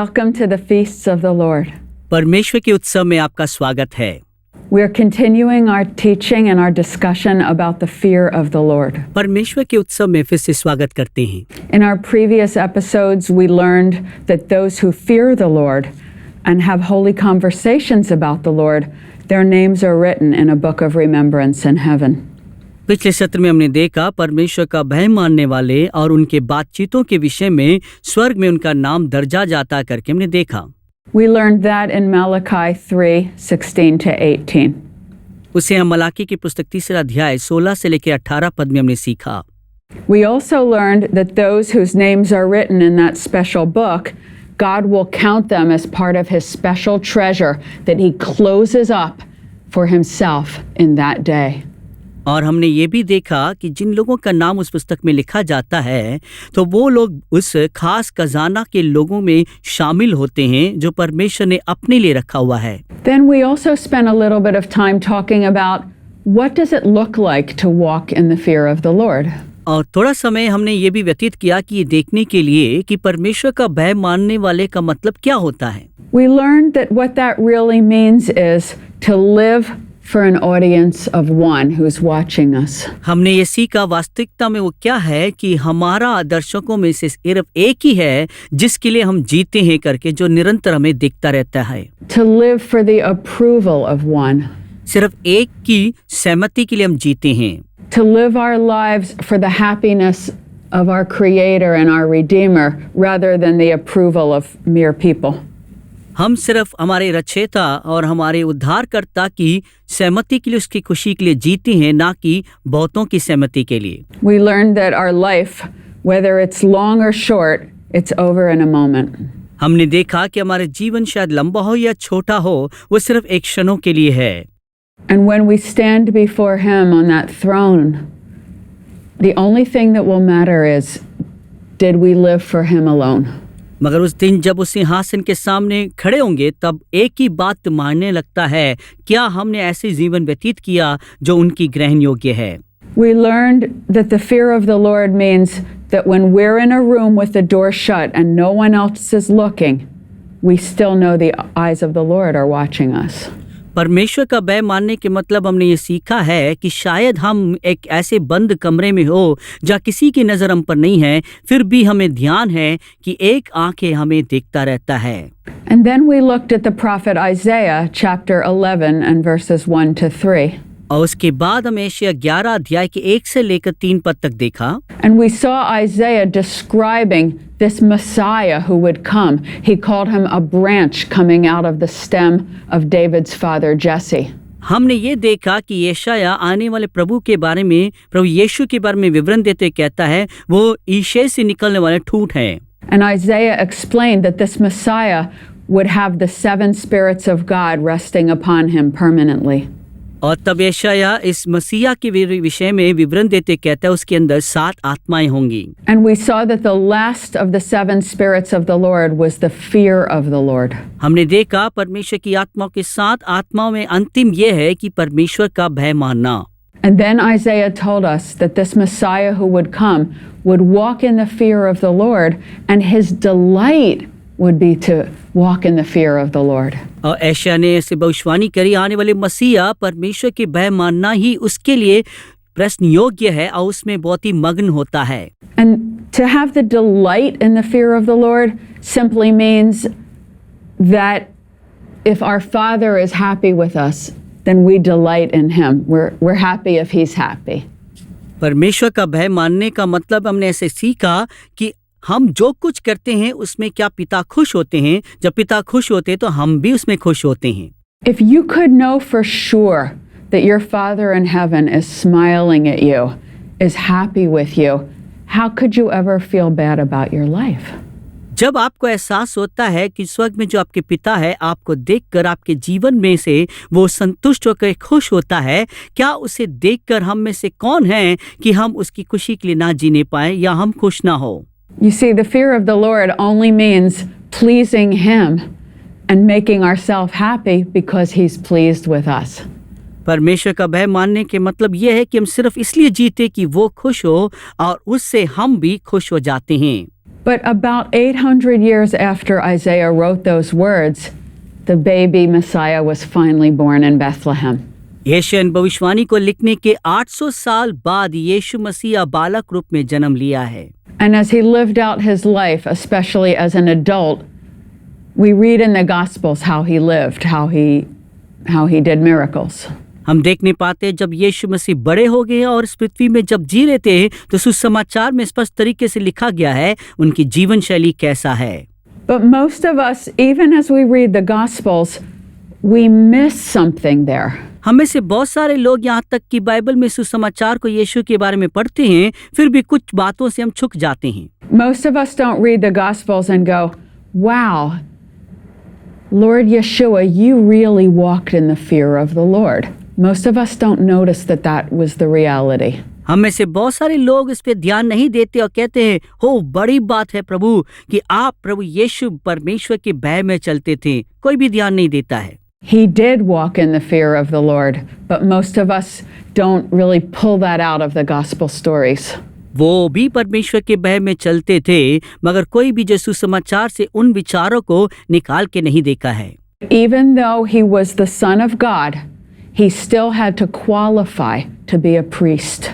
Welcome to the feasts of the Lord. परमेश्वर के उत्सव में आपका स्वागत है। We are continuing our teaching and our discussion about the fear of the Lord. परमेश्वर के उत्सव में फिर से स्वागत करते हैं। In our previous episodes, we learned that those who fear the Lord and have holy conversations about the Lord, their names are written in a book of remembrance in heaven. पिछले सत्र में हमने देखा परमेश्वर का भय मानने वाले और उनके बातचीतों के विषय में स्वर्ग में उनका नाम दर्जा जाता करके हमने देखा। We learned that in Malachi 3:16 to 18. उसे हम मलाकी की पुस्तक 3 अध्याय 16 से लेकर 18 पद में हमने सीखा। We also learned that those whose names are written in that special book, God will count them as part of his special treasure that he closes up for himself in that day. और हमने ये भी देखा कि जिन लोगों का नाम उस पुस्तक में लिखा जाता है तो वो लोग उस खास खजाना के लोगों में शामिल होते हैं जो परमेश्वर ने अपने लिए रखा हुआ है। Then we also spent a little bit of time talking about what does it look like to walk in the fear of the Lord. और थोड़ा समय हमने ये भी व्यतीत किया कि ये देखने के लिए कि परमेश्वर का भय मानने वाले का मतलब क्या होता है। We learned that what that really means is to live for an audience of one who's watching us. हमने ये सीखा वास्तविकता में वो क्या है कि हमारा दर्शकों में से सिर्फ एक ही है जिसके लिए हम जीते हैं करके जो निरंतर हमें दिखता रहता है। To live for the approval of one. सिर्फ एक की सहमति के लिए हम जीते हैं। To live our lives for the happiness of our Creator and our Redeemer rather than the approval of mere people. हम सिर्फ हमारे रचयिता और हमारे उद्धारकर्ता की सहमति के लिए उसकी खुशी के लिए जीते हैं, ना कि बहुतों की सहमति के लिए। We learned that our life, whether it's long or short, it's over in a moment. हमने देखा कि हमारे जीवन शायद लंबा हो या छोटा हो, वो सिर्फ एक क्षणों के लिए है। And when we stand before Him on that throne, the only thing that will matter is, did we live for Him alone? मगर उस दिन जब उस सिंहासन के सामने खड़े होंगे तब एक ही बात मानने लगता है, क्या हमने ऐसे जीवन व्यतीत किया जो उनकी ग्रहण योग्य है। We learned that the fear of the Lord means that when we're in a room with the door shut and no one else is looking, we still know the eyes of the Lord are watching us. परमेश्वर का भय मानने के मतलब हमने ये सीखा है कि शायद हम एक ऐसे बंद कमरे में हो जहाँ किसी की नज़र हम पर नहीं है, फिर भी हमें ध्यान है कि एक आंखें हमें देखता रहता है। And then we looked at the prophet Isaiah chapter 11 and verses 1 to 3. और उसके बाद हम एशिया 11 अध्याय के 1 से लेकर 3 पद तक देखा। And we saw Isaiah describing this Messiah who would come. He called him a branch coming out of the stem of David's father Jesse. हमने ये देखा कि यशाया आने वाले प्रभु के बारे में, प्रभु यीशु के बारे में विवरण देते कहता है वो ईशे से निकलने वाले ठूंठ है। And Isaiah explained that this Messiah would have the 7 spirits of God resting upon him permanently. और तब यशाया इस मसीहा के विषय में विवरण देते कहता है उसके अंदर 7 आत्माएं होंगी। And we saw that the last of the 7 spirits of the Lord was the fear of the Lord. हमने देखा परमेश्वर की आत्माओं के 7 आत्माओं में अंतिम ये है कि परमेश्वर का भय मानना। And then Isaiah told us that this Messiah who would come would walk in the fear of the Lord, and his delight would be to walk in the fear of the Lord. और यशाया ने ऐसे भविष्यवाणी करी आने वाले मसीहा परमेश्वर के भय मानना ही उसके लिए प्रश्न योग्य है और उसमें बहुत ही मग्न होता है। And to have the delight in the fear of the Lord simply means that if our Father is happy with us, then we delight in him. We're happy if he's happy. परमेश्वर का भय मानने का मतलब हमने ऐसे सीखा कि हम जो कुछ करते हैं उसमें क्या पिता खुश होते हैं, जब पिता खुश होते हैं तो हम भी उसमें खुश होते हैं। If you could know for sure that your Father in heaven is smiling at you, is happy with you, how could you ever feel bad about your life? जब आपको एहसास होता है कि स्वर्ग में जो आपके पिता है आपको देखकर आपके जीवन में से वो संतुष्ट होकर खुश होता है, क्या उसे देखकर हम में से कौन है कि हम उसकी खुशी के लिए ना जीने पाए या हम खुश ना हो। You see, the fear of the Lord only means pleasing him and making ourselves happy because he's pleased with us. परमेश्वर का भय मानने के मतलब यह है कि हम सिर्फ इसलिए जीते कि वो खुश हो और उससे हम भी खुश हो जाते हैं। But about 800 years after Isaiah wrote those words, the baby Messiah was finally born in Bethlehem. यशायाह भविष्यवाणी को लिखने के 800 साल बाद यीशु मसीह बालक रूप में जन्म लिया है। And as he lived out his life, especially as an adult, we read in the Gospels how he lived, how he did miracles. हम देखने पाते हैं जब यीशु मसीह बड़े हो गए और इस पृथ्वी में जब जी रहे थे तो सुसमाचार में स्पष्ट तरीके से लिखा गया है उनकी जीवन शैली कैसा है। But most of us, even as we read the Gospels, we miss something there. हम में से बहुत सारे लोग यहाँ तक कि बाइबल में सुसमाचार को यीशु के बारे में पढ़ते हैं फिर भी कुछ बातों से हम चूक जाते हैं। Most of us don't read the Gospels and go, wow, Lord Yeshua, you really walked in the fear of the Lord. Most of us don't notice that was the reality. हम में से बहुत सारे लोग इस पे ध्यान नहीं देते और कहते हैं हो बड़ी बात है प्रभु कि आप प्रभु यीशु परमेश्वर के भय में चलते थे, कोई भी ध्यान नहीं देता है। He did walk in the fear of the Lord, but most of us don't really pull that out of the gospel stories. वो भी परमेश्वर के भय में चलते थे मगर कोई भी जो सुसमाचार से उन विचारों को निकाल के नहीं देखा है। Even though he was the Son of God, he still had to qualify to be a priest.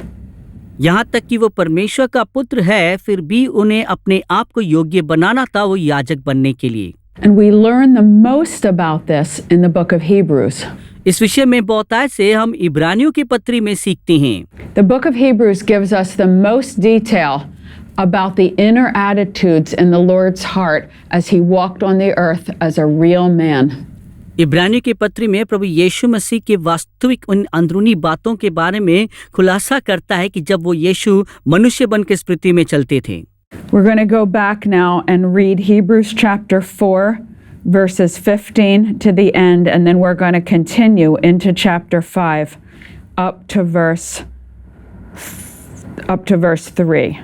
यहाँ तक कि वो परमेश्वर का पुत्र है फिर भी उन्हें अपने आप को योग्य बनाना था वो याजक बनने के लिए। And we learn the most about this in the book of Hebrews. इस विषय में बहुतायत से हम इब्रानियों की पत्री में सीखते हैं। The book of Hebrews gives us the most detail about the inner attitudes in the Lord's heart as he walked on the earth as a real man. इब्रानियों की पत्री में प्रभु यीशु मसीह के वास्तविक उन अंदरूनी बातों के बारे में खुलासा करता है कि जब वो यीशु मनुष्य बन के इस पृथ्वी में चलते थे। We're going to go back now and read Hebrews chapter 4 verses 15 to the end, and then we're going to continue into chapter 5 up to verse 3.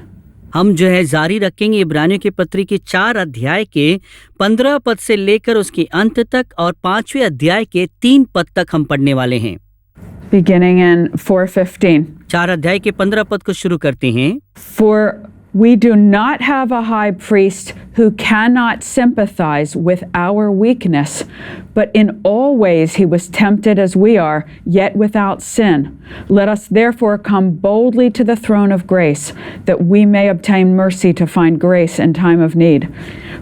हम जो है जारी रखेंगे इब्रानियों की पत्री के 4 अध्याय के 15 पद से लेकर उसके अंत तक और 5वें अध्याय के 3 पद तक हम पढ़ने वाले हैं। Beginning in 4:15. 4 अध्याय के 15 पद को शुरू करते हैं। For we do not have a high priest who cannot sympathize with our weakness, but in all ways he was tempted as we are, yet without sin. Let us therefore come boldly to the throne of grace, that we may obtain mercy to find grace in time of need.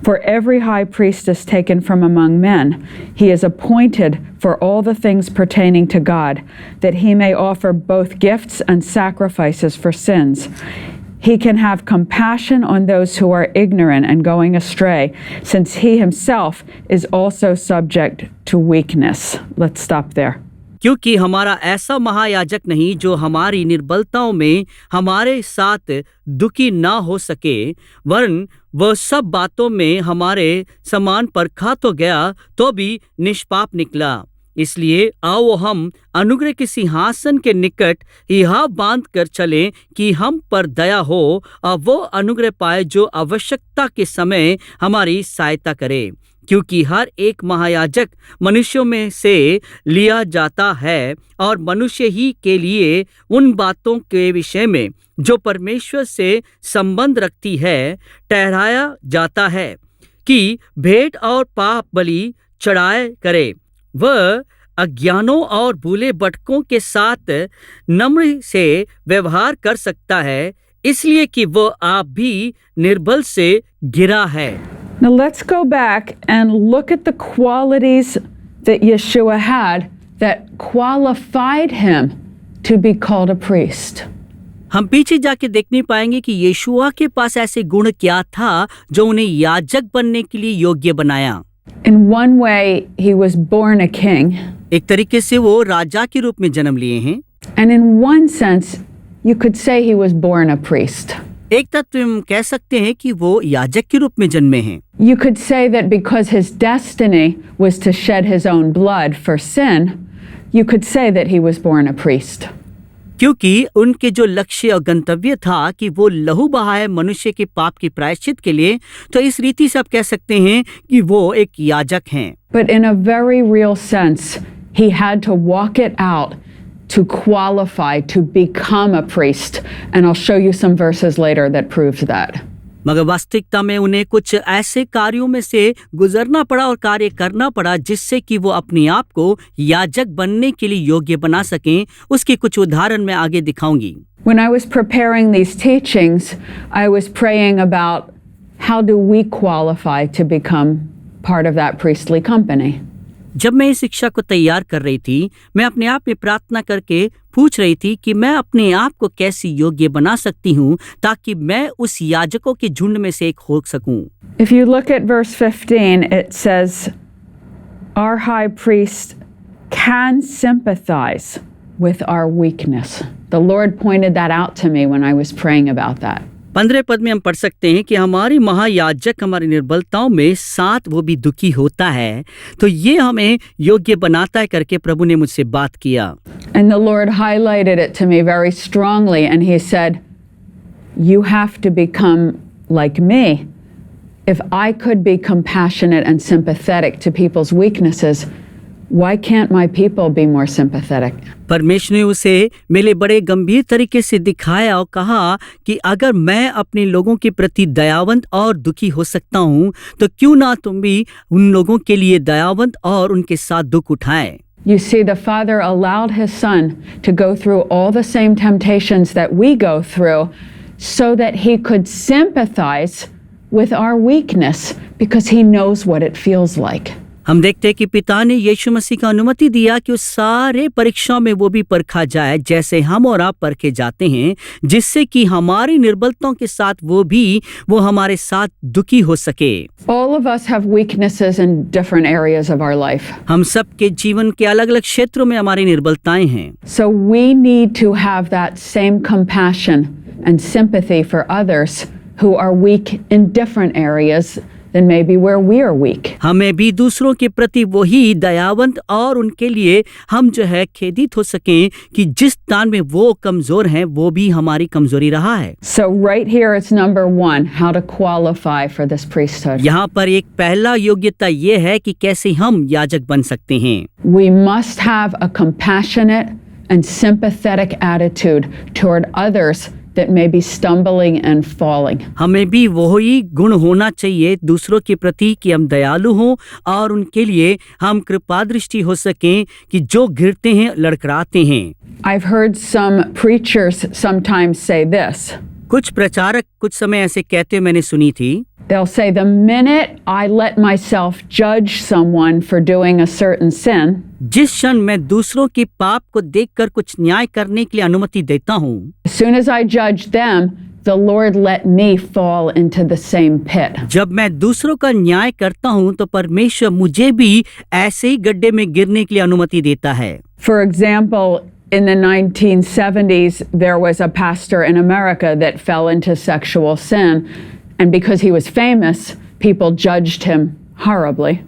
For every high priest is taken from among men. He is appointed for all the things pertaining to God, that he may offer both gifts and sacrifices for sins. He can have compassion on those who are ignorant and going astray, since he himself is also subject to weakness. Let's stop there. क्योंकि हमारा ऐसा महायाजक नहीं जो हमारी निर्बलताओं में हमारे साथ दुखी ना हो सके, वरन वह सब बातों में हमारे समान परखा तो गया तो भी निष्पाप निकला। इसलिए आओ हम अनुग्रह के सिंहासन के निकट यह बांध कर चलें कि हम पर दया हो और वो अनुग्रह पाए जो आवश्यकता के समय हमारी सहायता करे। क्योंकि हर एक महायाजक मनुष्यों में से लिया जाता है और मनुष्य ही के लिए उन बातों के विषय में जो परमेश्वर से संबंध रखती है ठहराया जाता है कि भेंट और पाप बलि चढ़ाए करे। वह अज्ञानों और भूले भटकों के साथ नम्र से व्यवहार कर सकता है, इसलिए कि वह आप भी निर्बल से घिरा है। Now let's go back and look at the qualities that Yeshua had that qualified him to be called a priest. हम पीछे जाके देख नहीं पाएंगे कि यीशुआ के पास ऐसे गुण क्या था जो उन्हें याजक बनने के लिए योग्य बनाया। In one way, he was born a king. एक तरीके से वो राजा के रूप में जन्म लिए हैं। And in one sense, you could say he was born a priest. एक तत्व हम कह सकते हैं कि वो याजक के रूप में जन्मे हैं। You could say that because his destiny was to shed his own blood for sin, you could say that he was born a priest. क्योंकि उनके जो लक्ष्य और गंतव्य था कि वो लहू बहाए मनुष्य के पाप की प्रायश्चित के लिए, तो इस रीति से आप कह सकते हैं कि वो एक याजक हैं। But in a very real sense, he had to walk it out to qualify to become a priest. And I'll show you some verses later that proves that. मगर वास्तविकता में उन्हें कुछ ऐसे कार्यों में से गुजरना पड़ा और कार्य करना पड़ा जिससे कि वो अपने आप को याजक बनने के लिए योग्य बना सकें। उसके कुछ उदाहरण मैं आगे दिखाऊंगी। When I was preparing these teachings, I was praying about how do we qualify to become part of that priestly company. जब मैं इस शिक्षा को तैयार कर रही थी, मैं अपने आप में प्रार्थना करके पूछ रही थी कि मैं अपने आप को कैसे योग्य बना सकती हूँ ताकि मैं उस याजकों के झुंड में से एक हो सकूं। If you look at verse 15, it says, our high priest can sympathize with our weakness. The Lord pointed that out to me when I was praying about that. 15 पद में हम पढ़ सकते हैं कि हमारी महायाजक हमारी निर्बलताओं में साथ वो भी दुखी होता है, तो ये हमें योग्य बनाता है करके प्रभु ने मुझसे बात किया। And the Lord highlighted it to me very strongly, and He said, you have to become like me. If I could be compassionate and sympathetic to people's weaknesses, why can't my people be more sympathetic? परमेश्वर ने उसे मेरे बड़े गंभीर तरीके से दिखाया और कहा कि अगर मैं अपने लोगों के प्रति दयावंत और दुखी हो सकता हूँ, तो क्यों ना तुम भी उन लोगों के लिए दयावंत और उनके साथ दुख उठाएं। You see, the Father allowed His Son to go through all the same temptations that we go through so that He could sympathize with our weakness because He knows what it feels like. हम देखते हैं कि पिता ने यीशु मसीह को अनुमति दिया कि उस सारे परीक्षाओं में वो भी परखा जाए जैसे हम और आप परखे जाते हैं, जिससे कि हमारी निर्बलताओं के साथ वो हमारे साथ दुखी हो सके। All of us have weaknesses in different areas of our life. हम सबके जीवन के अलग-अलग क्षेत्रों में हमारी निर्बलताएं हैं। So we need to have that same compassion and sympathy for others who are weak in different areas than maybe where we are weak. हमें भी दूसरों के प्रति वही दयावंत और उनके लिए हम जो है खेदित हो सकें कि जिस स्थान में वो कमजोर हैं वो भी हमारी कमजोरी रहा है। So right here it's number 1, how to qualify for this priesthood. यहाँ पर एक पहला योग्यता ये है कि कैसे हम याजक बन सकते हैं। We must have a compassionate and sympathetic attitude toward others that may be stumbling and falling. हमें भी वही गुण होना चाहिए दूसरों के प्रति कि हम दयालु हों और उनके लिए हम कृपा दृष्टि हो सकें कि जो गिरते हैं लड़खड़ाते हैं। I've heard some preachers sometimes say this. कुछ प्रचारक कुछ समय ऐसे कहते मैंने सुनी थी। They'll say, the minute I let myself judge someone for doing a certain sin, जिस क्षण मैं दूसरों के पाप को देखकर कुछ न्याय करने के लिए अनुमति देता हूँ, as soon as I judge them, the Lord let me fall into the same pit. जब मैं दूसरों का न्याय करता हूँ तो परमेश्वर मुझे भी ऐसे ही गड्ढे में गिरने के लिए अनुमति देता है। For example, in the 1970s, there was a pastor in America that fell into sexual sin, and because he was famous, people judged him horribly.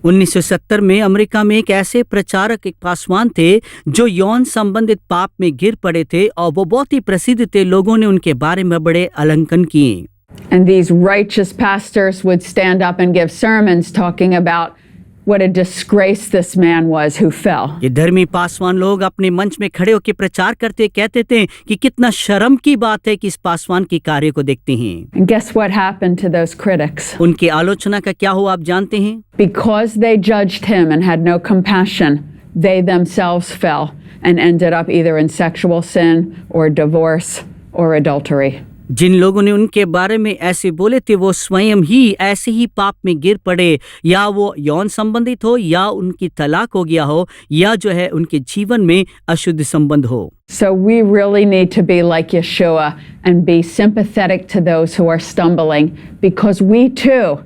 1970 में अमेरिका में एक ऐसे प्रचारक एक पासवान थे जो यौन संबंधित पाप में गिर पड़े थे और वो बहुत ही प्रसिद्ध थे। लोगों ने उनके बारे में बड़े आलंकन किए। And these righteous pastors would stand up and give sermons talking about what a disgrace this man was who fell. ये धर्मी पासवान लोग अपने मंच में खड़े होकर प्रचार करते कहते थे कि कितना शर्म की बात है कि इस पासवान के कार्य को देखते हैं। And guess what happened to those critics? उनकी आलोचना का क्या हुआ आप जानते हैं? Because they judged him and had no compassion, they themselves fell and ended up either in sexual sin or divorce or adultery. जिन लोगों ने उनके बारे में ऐसे बोले थे वो स्वयं ही ऐसे ही पाप में गिर पड़े, या वो यौन संबंधित हो या उनकी तलाक हो गया हो या जो है उनके जीवन में अशुद्ध संबंध हो। So we really need to be like Yeshua and be sympathetic to those who are stumbling, because we too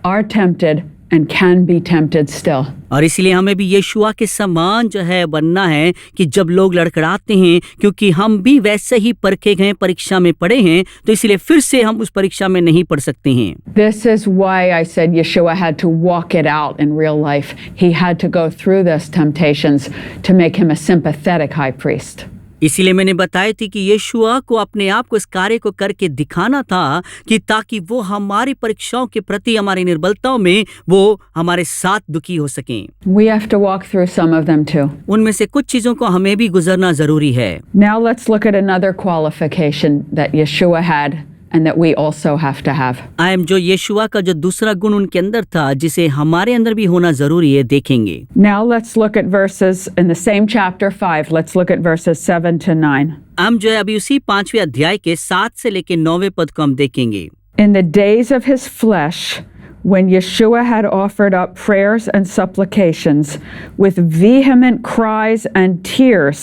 are tempted and can be tempted still. और इसलिए हमें भी यीशुआ के समान जो है बनना है कि जब लोग लड़खड़ाते हैं, क्योंकि हम भी वैसे ही परखे गए परीक्षा में पड़े हैं, तो इसलिए फिर से हम उस परीक्षा में नहीं पढ़ सकते हैं। This is why I said Yeshua had to walk it out in real life. He had to go through those temptations to make him a sympathetic high priest. इसीलिए मैंने बताई थी कि यीशुआ को अपने आप को इस कार्य को करके दिखाना था कि ताकि वो हमारी परीक्षाओं के प्रति हमारी निर्बलताओं में वो हमारे साथ दुखी हो सकें। We have to walk through some of them too. उनमें से कुछ चीजों को हमें भी गुजरना जरूरी है। Now let's look at another qualification that Yeshua had and that we also have to have. I am जो यीशुआ का जो दूसरा गुण उनके अंदर था जिसे हमारे अंदर भी होना जरूरी है देखेंगे। Now let's look at verses in the same chapter 5. Let's look at verses 7 to 9. हम जो है अभी उसी 5वें अध्याय के 7 से लेकर 9वें पद को हम देखेंगे। In the days of his flesh, when Yeshua had offered up prayers and supplications with vehement cries and tears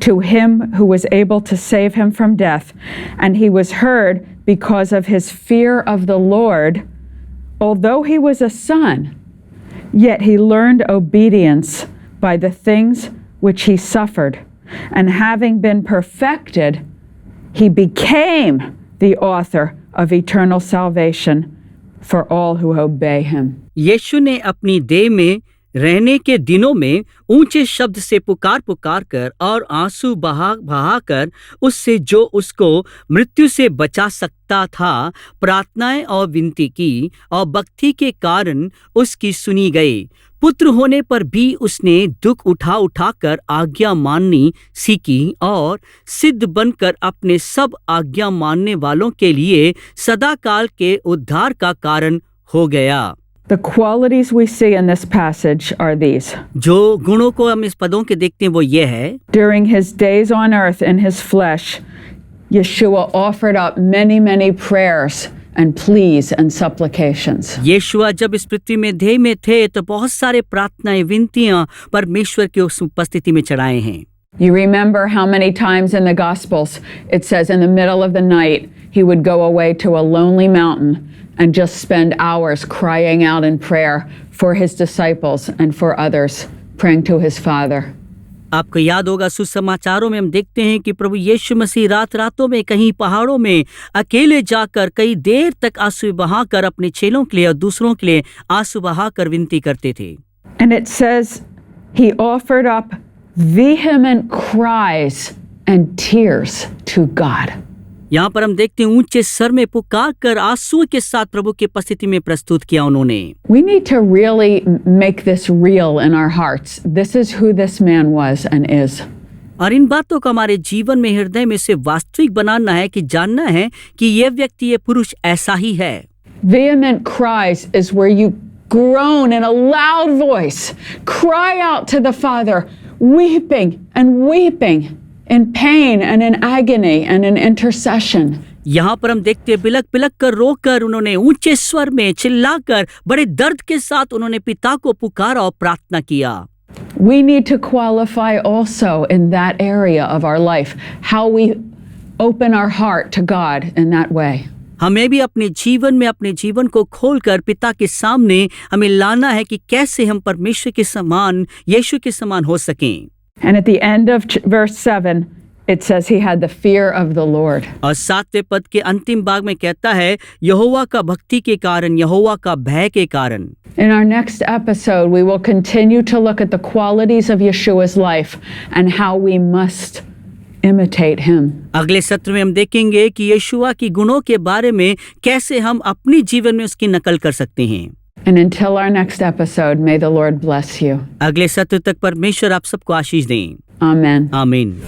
to him who was able to save him from death, and he was heard because of his fear of the Lord, although he was a son, yet he learned obedience by the things which he suffered, and having been perfected, he became the author of eternal salvation for all who obey him. यीशु ने अपनी देह में रहने के दिनों में ऊंचे शब्द से पुकार पुकार कर और आंसू बहा बहा कर उससे जो उसको मृत्यु से बचा सकता था प्रार्थनाएं और विनती की और भक्ति के कारण उसकी सुनी गई। पुत्र होने पर भी उसने दुख उठा उठा कर आज्ञा माननी सीखी और सिद्ध बनकर अपने सब आज्ञा मानने वालों के लिए सदाकाल के उद्धार का कारण हो गया। The qualities we see in this passage are these. जो गुणों को हम इस पदों के देखते हैं वो ये है। During his days on earth in his flesh, Yeshua offered up many prayers and pleas and supplications. यीशुआ जब इस पृथ्वी में देह में थे तो बहुत सारे प्रार्थनाएं विनतियां परमेश्वर की उस उपस्थिति में चढ़ाए हैं। You remember how many times in the Gospels it says in the middle of the night he would go away to a lonely mountain and just spend hours crying out in prayer for his disciples and for others, praying to his Father. आपको याद होगा सुसमाचारों में हम देखते हैं कि प्रभु यीशु मसीह रातों में कहीं पहाड़ों में अकेले जाकर कई देर तक आंसू बहाकर अपने चेलों के लिए और दूसरों के लिए आंसू बहाकर विनती करते थे। And it says he offered up vehement cries and tears to God. यहाँ पर हम देखते हैं ऊंचे स्वर में पुकार कर आंसुओं के साथ प्रभु की उपस्थिति में प्रस्तुत किया उन्होंने। We need to really make this real in our hearts. This is who this man was and is. और इन बातों को हमारे जीवन में हृदय में से वास्तविक बनाना है कि जानना है कि ये व्यक्ति ये पुरुष ऐसा ही है। Vehement cries is where you groan in a loud voice, cry out to the Father, weeping and weeping in pain and in agony and in intercession. यहाँ पर हम देखते हैं बिलक बिलक कर रोकर उन्होंने ऊंचे स्वर में चिल्लाकर बड़े दर्द के साथ उन्होंने पिता को पुकारा और प्रार्थना किया। We need to qualify also in that area of our life, how we open our heart to God in that way. हमें भी अपने जीवन में अपने जीवन को खोलकर पिता के सामने हमें लाना है कि कैसे हम परमेश्वर के समान यीशु के समान हो सकें। And at the end of verse 7, it says he had the fear of the Lord. और 7वें पद के अंतिम भाग में कहता है यहोवा का भक्ति के कारण यहोवा का भय के कारण। In our next episode, we will continue to look at the qualities of Yeshua's life and how we must imitate him. अगले सत्र में हम देखेंगे कि यीशुआ की गुणों के बारे में कैसे हम अपने जीवन में उसकी नकल कर सकते हैं। And until our next episode, may the Lord bless you. अगले सत्र तक परमेश्वर आप सबको आशीष दें। Amen. आमीन।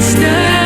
stand.